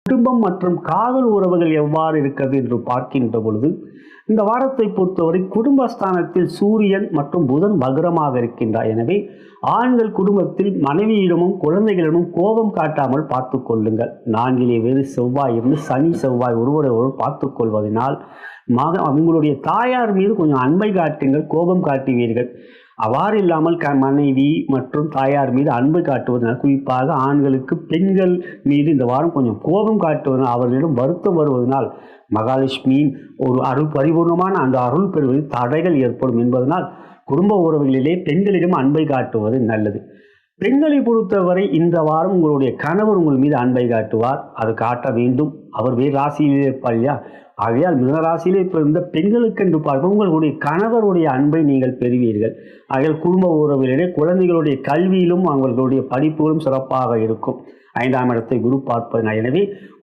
குடும்பம் மற்றும் காதல் உறவுகள் எவ்வாறு இருக்கிறது என்று பார்க்கின்ற பொழுது, இந்த வாரத்தை பொறுத்தவரை குடும்பஸ்தானத்தில் சூரியன் மற்றும் புதன் வக்ரமாக இருக்கின்றார். எனவே ஆண்கள் குடும்பத்தில் மனைவியிடமும் குழந்தைகளிடமும் கோபம் காட்டாமல் பார்த்து கொள்ளுங்கள். நான்கிலே வேறு செவ்வாய் இருந்து சனி செவ்வாய் ஒருவரை ஒருவர் பார்த்து கொள்வதனால் உங்களுடைய தாயார் மீது கொஞ்சம் அன்பை காட்டுங்கள், கோபம் காட்டுவீர்கள். அவ்வாறு இல்லாமல் மனைவி மற்றும் தாயார் மீது அன்பு காட்டுவதனால், குறிப்பாக ஆண்களுக்கு பெண்கள் மீது இந்த வாரம் கொஞ்சம் கோபம் காட்டுவதனால், அவர்களிடம் வருத்தம் வருவதனால் மகாலட்சுமியின் ஒரு அருள் பரிபூர்ணமான அந்த அருள் பெறுவதில் தடைகள் ஏற்படும் என்பதனால் குடும்ப உறவுகளிலே பெண்களிடம் அன்பை காட்டுவது நல்லது. பெண்களை பொறுத்தவரை இந்த வாரம் உங்களுடைய கணவர் உங்கள் மீது அன்பை காட்டுவார். அது காட்ட வேண்டும். அவர் வேறு ராசியிலே இருப்பார் இல்லையா? ஆகையால் மிதுன ராசியிலே பிறந்த பெண்களுக்கு என்று பார்ப்போம் உங்களுடைய கணவருடைய அன்பை நீங்கள் பெறுவீர்கள். ஆகையால் குடும்ப உறவிலே குழந்தைகளுடைய கல்வியிலும் அவர்களுடைய படிப்புகளும் சிறப்பாக இருக்கும். 5ஆம் இடத்தை குரு பார்ப்பதனால். எனவே